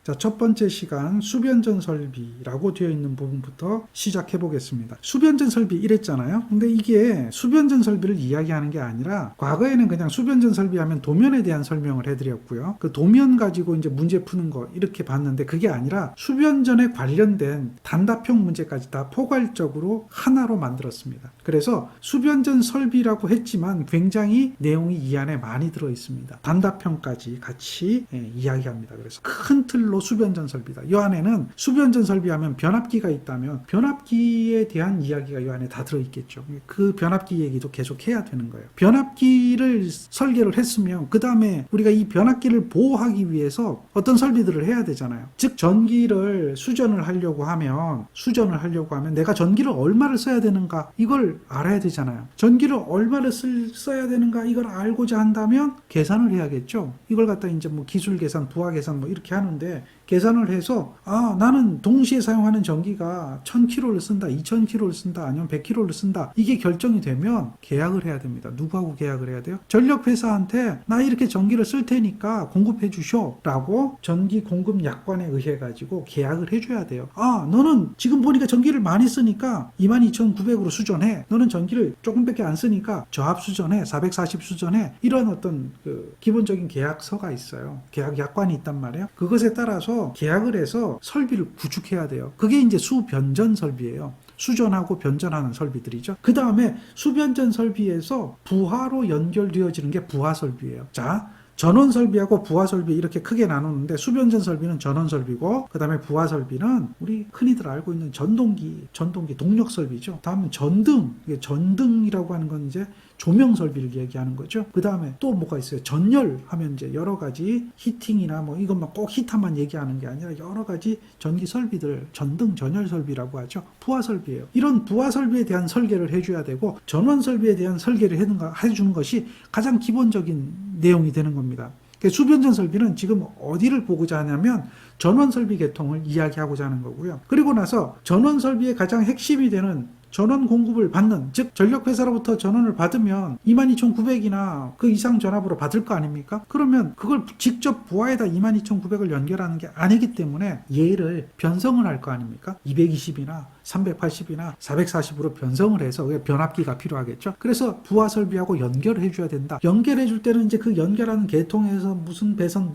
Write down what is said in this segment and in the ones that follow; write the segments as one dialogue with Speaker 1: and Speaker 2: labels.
Speaker 1: 자, 첫 번째 시간 수변전 설비라고 되어 있는 부분부터 시작해 보겠습니다. 수변전 설비 이랬잖아요. 근데 이게 수변전 설비를 이야기하는 게 아니라 과거에는 그냥 수변전 설비하면 도면에 대한 설명을 해드렸고요. 그 도면 가지고 이제 문제 푸는 거 이렇게 봤는데 그게 아니라 수변전에 관련된 단답형 문제까지 다 포괄적으로 하나로 만들었습니다. 그래서 수변전 설비라고 했지만 굉장히 내용이 이 안에 많이 들어 있습니다. 단답형까지 같이 이야기합니다. 그래서 큰 틀로 수변전 설비다. 이 안에는 수변전 설비하면 변압기가 있다면 변압기에 대한 이야기가 이 안에 다 들어있겠죠. 그 변압기 얘기도 계속 해야 되는 거예요. 변압기를 설계를 했으면 그 다음에 우리가 이 변압기를 보호하기 위해서 어떤 설비들을 해야 되잖아요. 즉 전기를 수전을 하려고 하면 내가 전기를 얼마를 써야 되는가 이걸 알아야 되잖아요. 전기를 얼마를 써야 되는가 이걸 알고자 한다면 계산을 해야겠죠. 이걸 갖다 이제 뭐 기술 계산, 부하 계산 뭐 이렇게 하는데 계산을 해서 나는 동시에 사용하는 전기가 1000kW를 쓴다, 2000kW를 쓴다, 아니면 100kW를 쓴다. 이게 결정이 되면 계약을 해야 됩니다. 누구하고 계약을 해야 돼요? 전력회사한테 나 이렇게 전기를 쓸 테니까 공급해 주쇼 라고 전기 공급 약관에 의해 가지고 계약을 해줘야 돼요. 너는 지금 보니까 전기를 많이 쓰니까 22,900으로 수전해. 너는 전기를 조금밖에 안 쓰니까 저압 수전해, 440 수전해. 이런 어떤 그 기본적인 계약서가 있어요. 계약 약관이 있단 말이에요. 그것에 따라서 계약을 해서 설비를 구축해야 돼요. 그게 이제 수변전 설비예요. 수전하고 변전하는 설비들이죠. 그 다음에 수변전 설비에서 부하로 연결되어지는 게 부하 설비예요. 자, 전원 설비하고 부하 설비 이렇게 크게 나누는데 수변전 설비는 전원 설비고 그 다음에 부하 설비는 우리 흔히들 알고 있는 전동기 동력 설비죠. 다음은 전등, 이게 전등이라고 하는 건 이제 조명 설비를 얘기하는 거죠. 그 다음에 또 뭐가 있어요? 전열 하면 이제 여러 가지 히팅이나 뭐 이것만 꼭 히터만 얘기하는 게 아니라 여러 가지 전기 설비들, 전등, 전열 설비라고 하죠. 부하 설비예요. 이런 부하 설비에 대한 설계를 해줘야 되고 전원 설비에 대한 설계를 해주는 것이 가장 기본적인 내용이 되는 겁니다. 수변전 설비는 지금 어디를 보고자 하냐면 전원 설비 계통을 이야기하고자 하는 거고요. 그리고 나서 전원 설비의 가장 핵심이 되는 전원 공급을 받는, 즉 전력회사로부터 전원을 받으면 22,900이나 그 이상 전압으로 받을 거 아닙니까? 그러면 그걸 직접 부하에다 22,900을 연결하는 게 아니기 때문에 얘를 변성을 할 거 아닙니까? 220이나 380이나 440으로 변성을 해서 변압기가 필요하겠죠. 그래서 부하 설비하고 연결을 해줘야 된다. 연결해 줄 때는 이제 그 연결하는 계통에서 무슨 배선,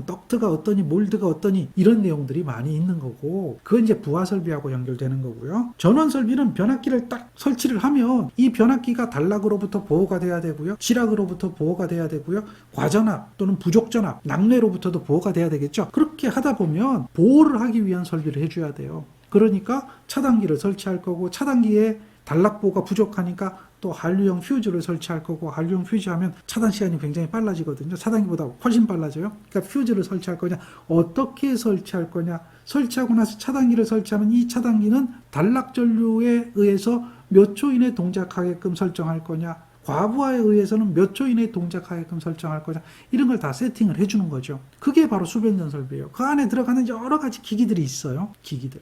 Speaker 1: 덕트가 어떠니, 몰드가 어떠니 이런 내용들이 많이 있는 거고 그건 이제 부하 설비하고 연결되는 거고요. 전원 설비는 변압기를 딱 설치를 하면 이 변압기가 단락으로부터 보호가 돼야 되고요. 지락으로부터 보호가 돼야 되고요. 과전압 또는 부족전압, 낙뢰로부터도 보호가 돼야 되겠죠. 그렇게 하다 보면 보호를 하기 위한 설비를 해줘야 돼요. 그러니까 차단기를 설치할 거고 차단기에 단락보가 부족하니까 또 한류형 퓨즈를 설치할 거고 한류형 퓨즈 하면 차단 시간이 굉장히 빨라지거든요. 차단기보다 훨씬 빨라져요. 그러니까 퓨즈를 설치할 거냐, 어떻게 설치할 거냐, 설치하고 나서 차단기를 설치하면 이 차단기는 단락 전류에 의해서 몇 초 이내 동작하게끔 설정할 거냐, 과부하에 의해서는 몇 초 이내에 동작하게끔 설정할 거냐 이런 걸 다 세팅을 해주는 거죠. 그게 바로 수변전 설비예요. 그 안에 들어가는 여러 가지 기기들이 있어요.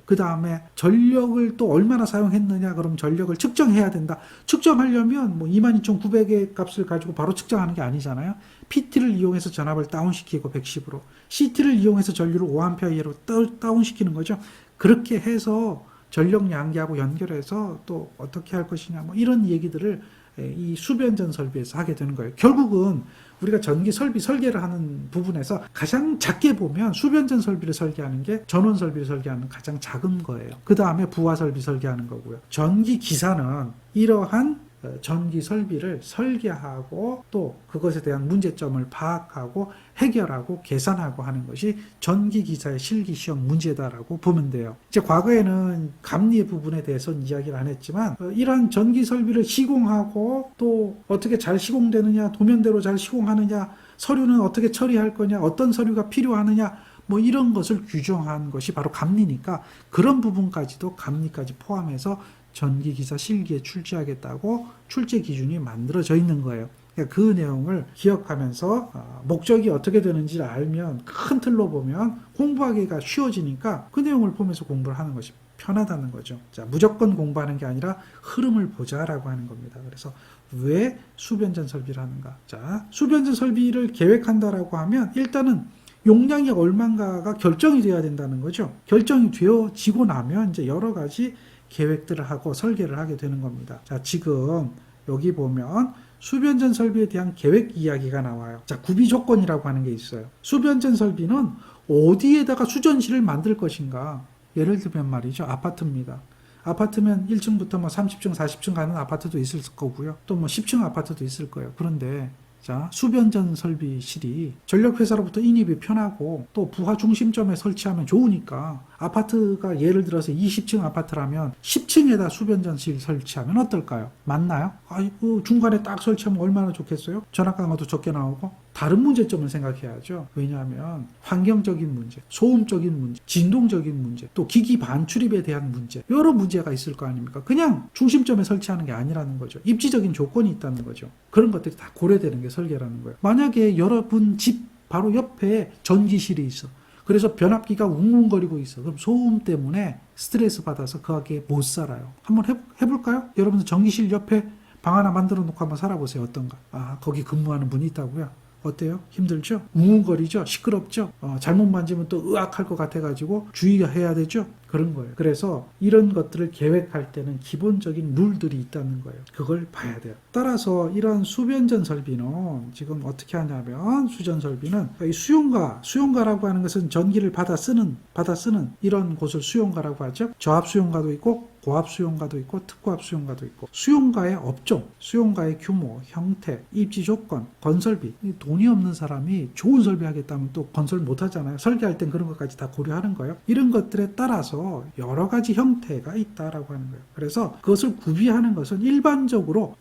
Speaker 1: 그 다음에 전력을 또 얼마나 사용했느냐 그럼 전력을 측정해야 된다. 측정하려면 뭐 22,900의 값을 가지고 바로 측정하는 게 아니잖아요. PT를 이용해서 전압을 다운시키고 110으로 CT를 이용해서 전류를 5A로 다운시키는 거죠. 그렇게 해서 전력 양기하고 연결해서 또 어떻게 할 것이냐 뭐 이런 얘기들을 이 수변전 설비에서 하게 되는 거예요. 결국은 우리가 전기 설비 설계를 하는 부분에서 가장 작게 보면 수변전 설비를 설계하는 게 전원 설비를 설계하는 가장 작은 거예요. 그 다음에 부하 설비 설계하는 거고요. 전기 기사는 이러한 전기 설비를 설계하고 또 그것에 대한 문제점을 파악하고 해결하고 계산하고 하는 것이 전기기사의 실기시험 문제다라고 보면 돼요. 이제 과거에는 감리 부분에 대해서는 이야기를 안 했지만 이러한 전기 설비를 시공하고 또 어떻게 잘 시공되느냐, 도면대로 잘 시공하느냐, 서류는 어떻게 처리할 거냐, 어떤 서류가 필요하느냐 뭐 이런 것을 규정한 것이 바로 감리니까 그런 부분까지도 감리까지 포함해서 전기기사 실기에 출제하겠다고 출제 기준이 만들어져 있는 거예요. 그러니까 그 내용을 기억하면서 목적이 어떻게 되는지를 알면 큰 틀로 보면 공부하기가 쉬워지니까 그 내용을 보면서 공부를 하는 것이 편하다는 거죠. 자, 무조건 공부하는 게 아니라 흐름을 보자라고 하는 겁니다. 그래서 왜 수변전 설비를 하는가? 자, 수변전 설비를 계획한다라고 하면 일단은 용량이 얼마인가가 결정이 돼야 된다는 거죠. 결정이 되어지고 나면 이제 여러 가지 계획들을 하고 설계를 하게 되는 겁니다. 자, 지금 여기 보면 수변전 설비에 대한 계획 이야기가 나와요. 자, 구비 조건이라고 하는 게 있어요. 수변전 설비는 어디에다가 수전실을 만들 것인가. 예를 들면 말이죠. 아파트입니다. 아파트면 1층부터 뭐 30층, 40층 가는 아파트도 있을 거고요. 또 뭐 10층 아파트도 있을 거예요. 그런데 자, 수변전 설비실이 전력회사로부터 인입이 편하고 또 부하 중심점에 설치하면 좋으니까 아파트가 예를 들어서 20층 아파트라면 10층에다 수변전실 설치하면 어떨까요? 맞나요? 아이고, 중간에 딱 설치하면 얼마나 좋겠어요? 전압강화도 적게 나오고. 다른 문제점을 생각해야죠. 왜냐하면 환경적인 문제, 소음적인 문제, 진동적인 문제, 또 기기 반출입에 대한 문제, 여러 문제가 있을 거 아닙니까? 그냥 중심점에 설치하는 게 아니라는 거죠. 입지적인 조건이 있다는 거죠. 그런 것들이 다 고려되는 게 설계라는 거예요. 만약에 여러분 집 바로 옆에 전기실이 있어. 그래서 변압기가 웅웅거리고 있어. 그럼 소음 때문에 스트레스 받아서 그 가게에 못 살아요. 한번 해볼까요? 여러분들 전기실 옆에 방 하나 만들어 놓고 한번 살아보세요. 어떤가? 아, 거기 근무하는 분이 있다고요? 어때요? 힘들죠? 웅웅거리죠? 시끄럽죠? 잘못 만지면 또 으악할 것 같아가지고 주의해야 되죠? 그런 거예요. 그래서 이런 것들을 계획할 때는 기본적인 룰들이 있다는 거예요. 그걸 봐야 돼요. 따라서 이런 수변전 설비는 지금 어떻게 하냐면 수전 설비는 이 수용가라고 하는 것은 전기를 받아 쓰는 이런 곳을 수용가라고 하죠. 저압 수용가도 있고 고압 수용가도 있고 특고압 수용가도 있고 수용가의 업종, 수용가의 규모, 형태, 입지 조건, 건설비. 돈이 없는 사람이 좋은 설비 하겠다면 또 건설 못 하잖아요. 설계할 땐 그런 것까지 다 고려하는 거예요. 이런 것들에 따라서 여러 가지 형태가 있다라고 하는 거예요. 그래서 그것을 구비하는 것은 일반적으로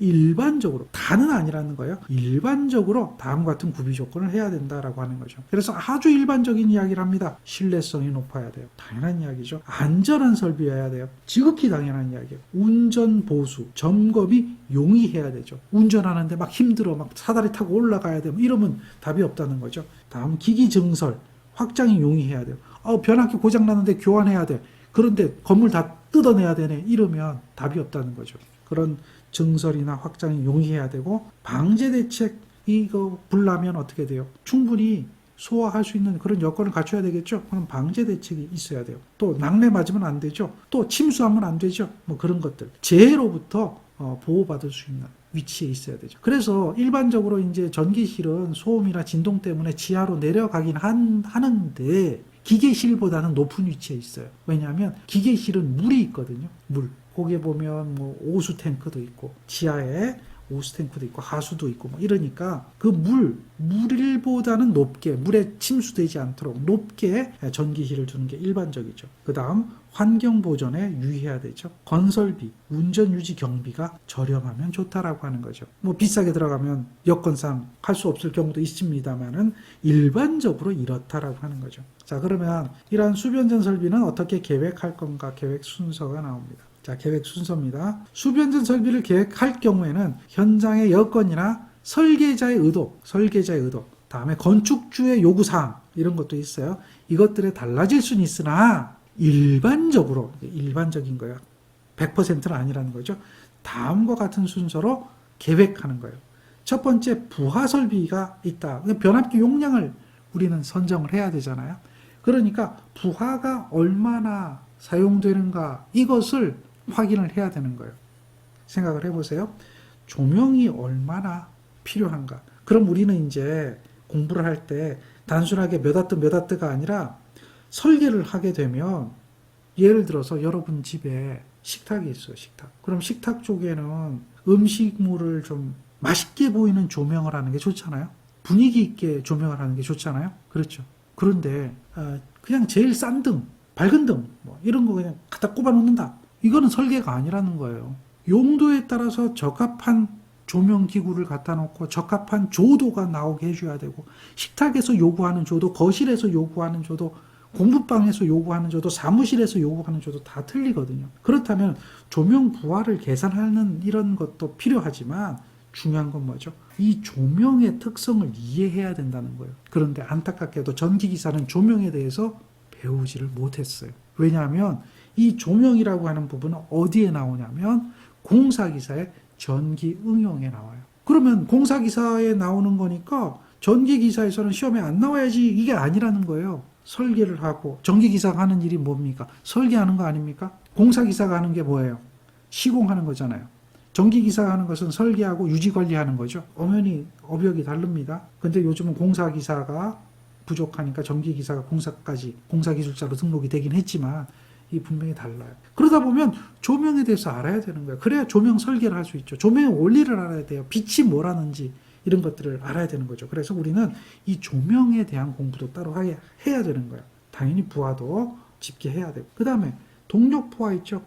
Speaker 1: 다는 아니라는 거예요. 일반적으로 다음과 같은 구비 조건을 해야 된다라고 하는 거죠. 그래서 아주 일반적인 이야기를 합니다. 신뢰성이 높아야 돼요. 당연한 이야기죠. 안전한 설비여야 돼요. 지극히 당연한 이야기예요. 운전 보수, 점검이 용이해야 되죠. 운전하는데 막 힘들어, 막 사다리 타고 올라가야 되면 이러면 답이 없다는 거죠. 다음 기기 증설, 확장이 용이해야 돼요. 변압기 고장 났는데 교환해야 돼. 그런데 건물 다 뜯어내야 되네. 이러면 답이 없다는 거죠. 그런 증설이나 확장이 용이해야 되고 방제 대책 이거 불나면 어떻게 돼요? 충분히 소화할 수 있는 그런 여건을 갖춰야 되겠죠. 그럼 방제 대책이 있어야 돼요. 또 낙뢰 맞으면 안 되죠. 또 침수하면 안 되죠. 뭐 그런 것들. 재해로부터 보호받을 수 있는 위치에 있어야 되죠. 그래서 일반적으로 이제 전기실은 소음이나 진동 때문에 지하로 내려가긴 하는데 기계실보다는 높은 위치에 있어요. 왜냐하면 기계실은 물이 있거든요. 물. 거기에 보면 뭐 오수 탱크도 있고 지하에 오수 탱크도 있고 하수도 있고 뭐 이러니까 그 물보다는 높게 물에 침수되지 않도록 높게 전기실을 두는 게 일반적이죠. 그 다음 환경 보전에 유의해야 되죠. 건설비, 운전 유지 경비가 저렴하면 좋다라고 하는 거죠. 뭐 비싸게 들어가면 여건상 할 수 없을 경우도 있습니다만은 일반적으로 이렇다라고 하는 거죠. 자, 그러면 이러한 수변전 설비는 어떻게 계획할 건가 계획 순서가 나옵니다. 자, 계획 순서입니다. 수변전 설비를 계획할 경우에는 현장의 여건이나 설계자의 의도, 다음에 건축주의 요구사항 이런 것도 있어요. 이것들에 달라질 수는 있으나 일반적인 거예요. 100%는 아니라는 거죠. 다음과 같은 순서로 계획하는 거예요. 첫 번째, 부하 설비가 있다. 변압기 용량을 우리는 선정을 해야 되잖아요. 그러니까 부하가 얼마나 사용되는가 이것을 확인을 해야 되는 거예요. 생각을 해보세요. 조명이 얼마나 필요한가. 그럼 우리는 이제 공부를 할 때 단순하게 몇 와트가 아니라 설계를 하게 되면 예를 들어서 여러분 집에 식탁이 있어요. 식탁. 그럼 식탁 쪽에는 음식물을 좀 맛있게 보이는 조명을 하는 게 좋잖아요. 분위기 있게 조명을 하는 게 좋잖아요. 그렇죠. 그런데 그냥 제일 싼 등, 밝은 등 뭐 이런 거 그냥 갖다 꼽아 놓는다. 이거는 설계가 아니라는 거예요. 용도에 따라서 적합한 조명 기구를 갖다 놓고 적합한 조도가 나오게 해줘야 되고 식탁에서 요구하는 조도, 거실에서 요구하는 조도, 공부방에서 요구하는 조도, 사무실에서 요구하는 조도 다 틀리거든요. 그렇다면 조명 부하를 계산하는 이런 것도 필요하지만 중요한 건 뭐죠? 이 조명의 특성을 이해해야 된다는 거예요. 그런데 안타깝게도 전기기사는 조명에 대해서 배우지를 못했어요. 왜냐하면 이 조명이라고 하는 부분은 어디에 나오냐면 공사기사의 전기 응용에 나와요. 그러면 공사기사에 나오는 거니까 전기기사에서는 시험에 안 나와야지 이게 아니라는 거예요. 설계를 하고 전기기사가 하는 일이 뭡니까? 설계하는 거 아닙니까? 공사기사가 하는 게 뭐예요? 시공하는 거잖아요. 전기기사가 하는 것은 설계하고 유지관리하는 거죠. 엄연히 업역이 다릅니다. 근데 요즘은 공사기사가 부족하니까 전기기사가 공사기술자로 등록이 되긴 했지만 이 분명히 달라요. 그러다 보면 조명에 대해서 알아야 되는 거예요. 그래야 조명 설계를 할 수 있죠. 조명의 원리를 알아야 돼요. 빛이 뭐라는지 이런 것들을 알아야 되는 거죠. 그래서 우리는 이 조명에 대한 공부도 따로 해야 되는 거예요. 당연히 부하도 집계해야 되고. 그 다음에 동력부하 있죠.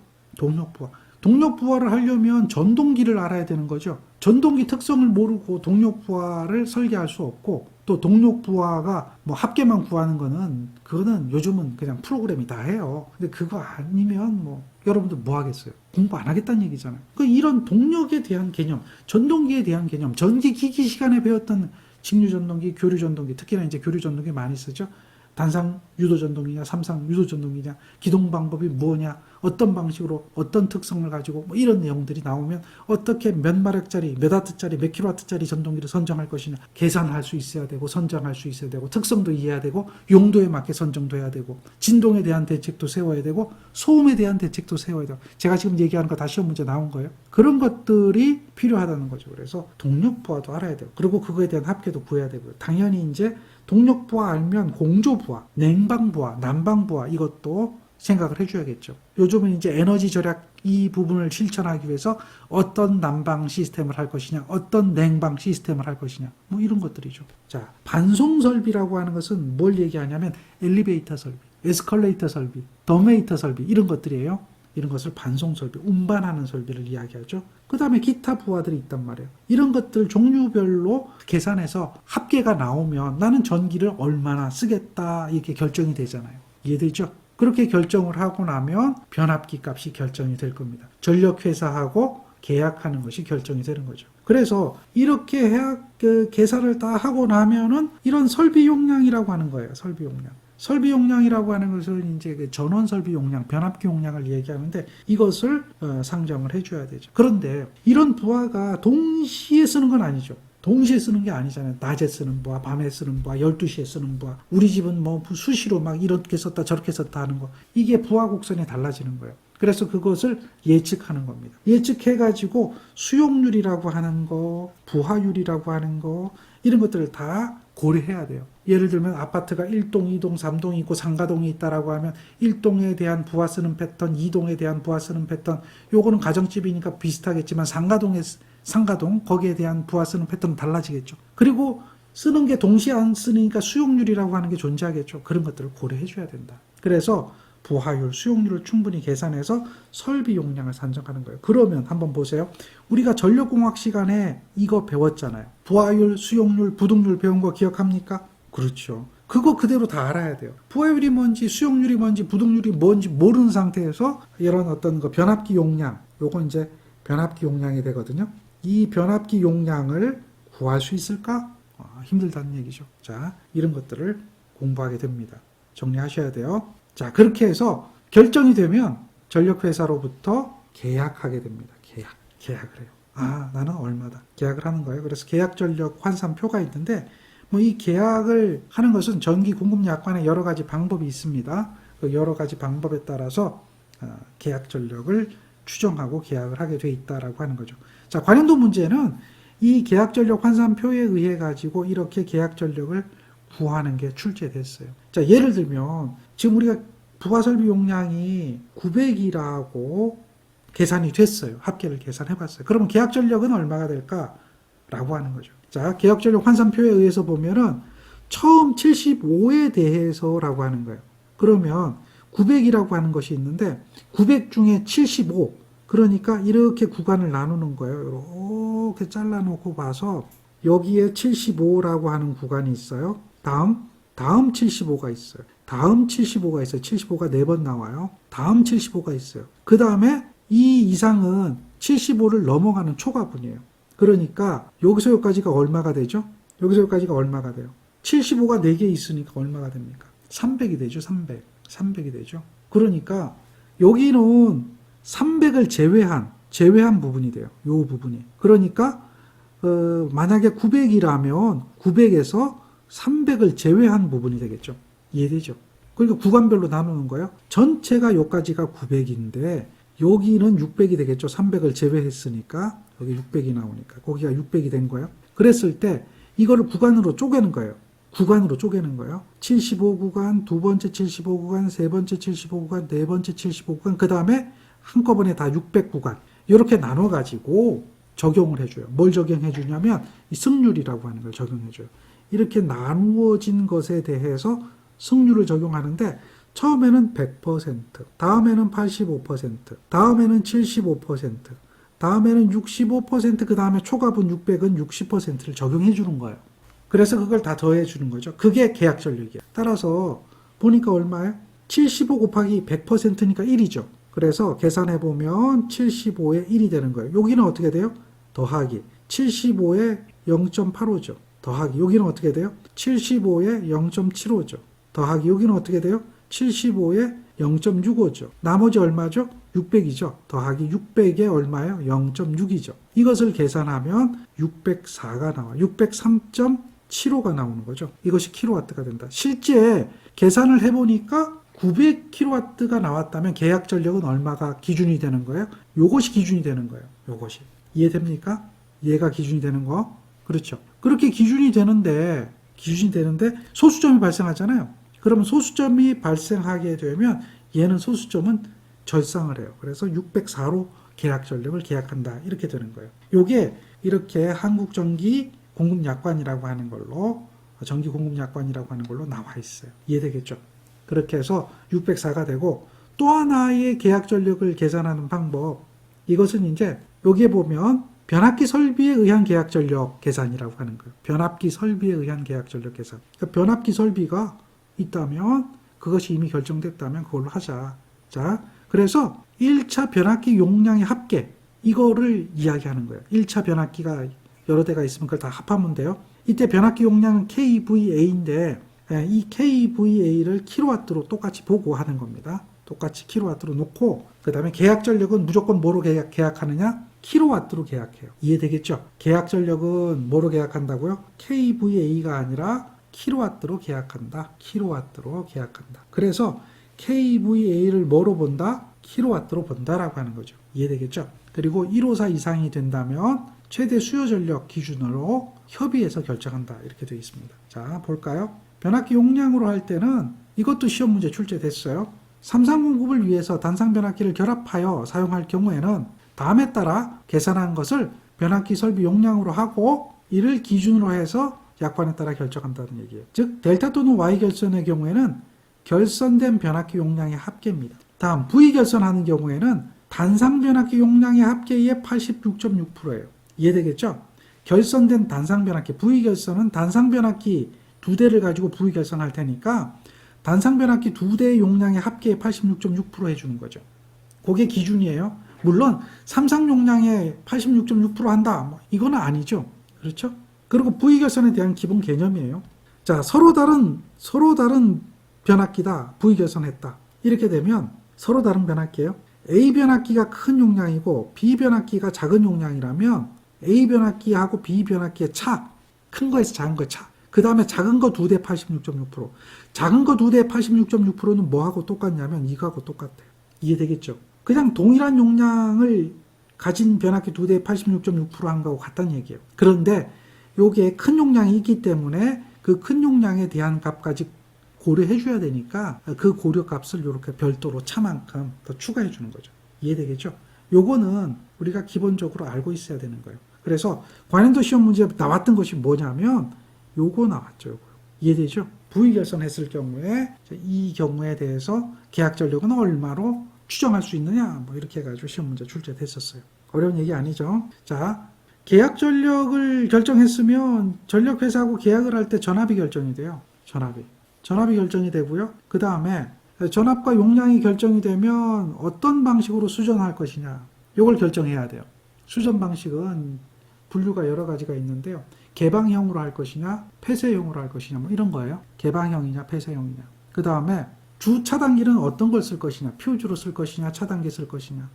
Speaker 1: 동력부하를 하려면 전동기를 알아야 되는 거죠. 전동기 특성을 모르고 동력부하를 설계할 수 없고, 또 동력부하가 뭐 합계만 구하는 그거는 요즘은 그냥 프로그램이 다 해요. 근데 그거 아니면 뭐 여러분들 뭐 하겠어요? 공부 안 하겠다는 얘기잖아요. 이런 동력에 대한 개념, 전동기에 대한 개념, 전기기기 시간에 배웠던 직류전동기, 교류전동기, 특히나 이제 교류전동기 많이 쓰죠. 단상 유도전동이냐, 삼상 유도전동이냐, 기동 방법이 뭐냐, 어떤 방식으로 어떤 특성을 가지고 뭐 이런 내용들이 나오면 어떻게 몇 마력짜리, 몇 와트짜리, 몇 킬로와트짜리 전동기를 선정할 것이냐, 계산할 수 있어야 되고 선정할 수 있어야 되고 특성도 이해해야 되고 용도에 맞게 선정도 해야 되고 진동에 대한 대책도 세워야 되고 소음에 대한 대책도 세워야 되고, 제가 지금 얘기하는 거 다 시험 문제 나온 거예요. 그런 것들이 필요하다는 거죠. 그래서 동력부하도 알아야 되고, 그리고 그거에 대한 합계도 구해야 되고요. 당연히 이제 동력부하 알면 공조부하, 냉방부하, 난방부하 이것도 생각을 해줘야겠죠. 요즘은 이제 에너지 절약 이 부분을 실천하기 위해서 어떤 난방 시스템을 할 것이냐, 어떤 냉방 시스템을 할 것이냐, 뭐 이런 것들이죠. 자, 반송 설비라고 하는 것은 뭘 얘기하냐면 엘리베이터 설비, 에스컬레이터 설비, 더메이터 설비 이런 것들이에요. 이런 것을 반송 설비, 운반하는 설비를 이야기하죠. 그 다음에 기타 부하들이 있단 말이에요. 이런 것들 종류별로 계산해서 합계가 나오면 나는 전기를 얼마나 쓰겠다 이렇게 결정이 되잖아요. 이해되죠? 그렇게 결정을 하고 나면 변압기 값이 결정이 될 겁니다. 전력회사하고 계약하는 것이 결정이 되는 거죠. 그래서 이렇게 계산을 다 하고 나면은 이런 설비 용량이라고 하는 거예요. 설비 용량. 설비 용량이라고 하는 것을 이제 그 전원 설비 용량, 변압기 용량을 얘기하는데 이것을 상정을 해줘야 되죠. 그런데 이런 부하가 동시에 쓰는 건 아니죠. 동시에 쓰는 게 아니잖아요. 낮에 쓰는 부하, 밤에 쓰는 부하, 12시에 쓰는 부하. 우리 집은 뭐 수시로 막 이렇게 썼다 저렇게 썼다 하는 거. 이게 부하 곡선이 달라지는 거예요. 그래서 그것을 예측하는 겁니다. 예측해가지고 수용률이라고 하는 거, 부하율이라고 하는 거 이런 것들을 다 고려해야 돼요. 예를 들면 아파트가 1동, 2동, 3동이 있고 상가동이 있다라고 하면 1동에 대한 부하 쓰는 패턴, 2동에 대한 부하 쓰는 패턴, 요거는 가정집이니까 비슷하겠지만 상가동 거기에 대한 부하 쓰는 패턴은 달라지겠죠. 그리고 쓰는 게 동시에 안 쓰니까 수용률이라고 하는 게 존재하겠죠. 그런 것들을 고려해 줘야 된다. 그래서 부하율, 수용률을 충분히 계산해서 설비 용량을 산정하는 거예요. 그러면 한번 보세요. 우리가 전력공학 시간에 이거 배웠잖아요. 부하율, 수용률, 부동률 배운 거 기억합니까? 그렇죠. 그거 그대로 다 알아야 돼요. 부하율이 뭔지, 수용률이 뭔지, 부동률이 뭔지 모르는 상태에서 이런 어떤 거 변압기 용량, 요거 이제 변압기 용량이 되거든요. 이 변압기 용량을 구할 수 있을까? 힘들다는 얘기죠. 자, 이런 것들을 공부하게 됩니다. 정리하셔야 돼요. 자, 그렇게 해서 결정이 되면 전력회사로부터 계약하게 됩니다. 계약을 해요. 나는 얼마다. 계약을 하는 거예요. 그래서 계약전력 환산표가 있는데, 뭐 이 계약을 하는 것은 전기공급약관에 여러 가지 방법이 있습니다. 그 여러 가지 방법에 따라서 계약전력을 추정하고 계약을 하게 돼 있다라고 하는 거죠. 자, 관련도 문제는 이 계약전력 환산표에 의해 가지고 이렇게 계약전력을 구하는 게 출제됐어요. 자, 예를 들면 지금 우리가 부하설비 용량이 900이라고 계산이 됐어요. 합계를 계산해 봤어요. 그러면 계약전력은 얼마가 될까라고 하는 거죠. 자, 계약전력 환산표에 의해서 보면은 처음 75에 대해서라고 하는 거예요. 그러면 900이라고 하는 것이 있는데 900 중에 75, 그러니까 이렇게 구간을 나누는 거예요. 이렇게 잘라놓고 봐서 여기에 75라고 하는 구간이 있어요. 다음 75가 있어요. 다음 75가 있어요. 75가 4번 나와요. 다음 75가 있어요. 그 다음에 이 이상은 75를 넘어가는 초과분이에요. 그러니까 여기서 여기까지가 얼마가 되죠? 여기서 여기까지가 얼마가 돼요? 75가 4개 있으니까 얼마가 됩니까? 300이 되죠. 300이 되죠. 그러니까 여기는 300을 제외한 부분이 돼요. 요 부분이. 그러니까 만약에 900이라면 900에서 300을 제외한 부분이 되겠죠. 이해되죠? 그러니까 구간별로 나누는 거예요. 전체가 여기까지가 900인데 여기는 600이 되겠죠. 300을 제외했으니까 여기 600이 나오니까 거기가 600이 된 거예요. 그랬을 때 이거를 구간으로 쪼개는 거예요. 구간으로 쪼개는 거예요. 75구간, 두 번째 75구간, 세 번째 75구간, 네 번째 75구간, 그 다음에 한꺼번에 다 600구간 이렇게 나눠가지고 적용을 해줘요. 뭘 적용해주냐면 이 승률이라고 하는 걸 적용해줘요. 이렇게 나누어진 것에 대해서 승률을 적용하는데 처음에는 100%, 다음에는 85%, 다음에는 75%, 다음에는 65%, 그 다음에 초과분 600은 60%를 적용해 주는 거예요. 그래서 그걸 다 더해 주는 거죠. 그게 계약 전력이에요. 따라서 보니까 얼마예요? 75 곱하기 100%니까 1이죠. 그래서 계산해 보면 75에 1이 되는 거예요. 여기는 어떻게 돼요? 더하기 75에 0.85죠. 더하기 여기는 어떻게 돼요? 75에 0.75죠. 더하기 여기는 어떻게 돼요? 75에 0.65죠. 나머지 얼마죠? 600이죠. 더하기 600에 얼마예요? 0.6이죠. 이것을 계산하면 604가 나와요. 603.75가 나오는 거죠. 이것이 킬로와트가 된다. 실제 계산을 해보니까 900kW가 나왔다면 계약 전력은 얼마가 기준이 되는 거예요? 요것이 기준이 되는 거예요. 요것이. 이해됩니까? 얘가 기준이 되는 거. 그렇죠. 그렇게 기준이 되는데 소수점이 발생하잖아요. 그러면 소수점이 발생하게 되면 얘는 소수점은 절상을 해요. 그래서 604로 계약 전력을 계약한다. 이렇게 되는 거예요. 요게 이렇게 한국전기공급약관이라고 하는 걸로 전기공급약관이라고 하는 걸로 나와 있어요. 이해되겠죠? 그렇게 해서 604가 되고 또 하나의 계약 전력을 계산하는 방법 이것은 이제 여기에 보면 변압기 설비에 의한 계약 전력 계산이라고 하는 거예요. 변압기 설비에 의한 계약 전력 계산. 그러니까 변압기 설비가 있다면 그것이 이미 결정됐다면 그걸로 하자. 자, 그래서 1차 변압기 용량의 합계 이거를 이야기하는 거예요. 1차 변압기가 여러 대가 있으면 그걸 다 합하면 돼요. 이때 변압기 용량은 KVA인데 이 KVA를 킬로와트로 똑같이 보고 하는 겁니다. 똑같이 킬로와트로 놓고 그 다음에 계약 전력은 무조건 뭐로 계약하느냐? 킬로와트로 계약해요. 이해되겠죠? 계약 전력은 뭐로 계약한다고요? KVA가 아니라 킬로와트로 계약한다. 킬로와트로 계약한다. 그래서 KVA를 뭐로 본다? 킬로와트로 본다라고 하는 거죠. 이해되겠죠? 그리고 154 이상이 된다면 최대 수요 전력 기준으로 협의해서 결정한다. 이렇게 되어 있습니다. 자, 볼까요? 변압기 용량으로 할 때는 이것도 시험 문제 출제됐어요. 삼상공급을 위해서 단상 변압기를 결합하여 사용할 경우에는 다음에 따라 계산한 것을 변압기 설비 용량으로 하고 이를 기준으로 해서 약관에 따라 결정한다는 얘기예요. 즉 델타 또는 Y 결선의 경우에는 결선된 변압기 용량의 합계입니다. 다음 V 결선하는 경우에는 단상 변압기 용량의 합계의 86.6%예요. 이해되겠죠? 결선된 단상 변압기 V 결선은 단상 변압기 두 대를 가지고 V 결선할 테니까 단상 변압기 두 대의 용량의 합계의 86.6% 해주는 거죠. 그게 기준이에요. 물론 삼상 용량의 86.6% 한다. 이거는 아니죠. 그렇죠? 그리고 V 결선에 대한 기본 개념이에요. 자, 서로 다른 변압기다. V 결선했다. 이렇게 되면 서로 다른 변압기예요. A 변압기가 큰 용량이고 B 변압기가 작은 용량이라면 A 변압기하고 B 변압기의 차, 큰 거에서 작은 거 차. 그 다음에 작은 거 두 대 86.6%. 작은 거 두 대 86.6%는 뭐하고 똑같냐면 이거하고 똑같아요. 이해되겠죠? 그냥 동일한 용량을 가진 변압기 두 대 86.6% 한 거하고 같다는 얘기예요. 그런데 요게 큰 용량이 있기 때문에 그 큰 용량에 대한 값까지 고려해 줘야 되니까 그 고려 값을 이렇게 별도로 차만큼 더 추가해 주는 거죠. 이해되겠죠? 요거는 우리가 기본적으로 알고 있어야 되는 거예요. 그래서 관련도 시험 문제에 나왔던 것이 뭐냐면 요거 나왔죠. 요거. 이해되죠? V 결선했을 경우에 이 경우에 대해서 계약 전력은 얼마로 추정할 수 있느냐 뭐 이렇게 해가지고 시험 문제 출제됐었어요. 어려운 얘기 아니죠? 자, 계약 전력을 결정했으면 전력회사하고 계약을 할 때 전압이 결정이 돼요. 전압이 결정이 되고요. 그 다음에 전압과 용량이 결정이 되면 어떤 방식으로 수전할 것이냐 이걸 결정해야 돼요. 수전 방식은 분류가 여러 가지가 있는데요. 개방형으로 할 것이냐 폐쇄형으로 할 것이냐 뭐 이런 거예요. 개방형이냐 폐쇄형이냐. 그 다음에 주 차단기는 어떤 걸 쓸 것이냐 퓨즈로 쓸 것이냐 차단기 쓸 것이냐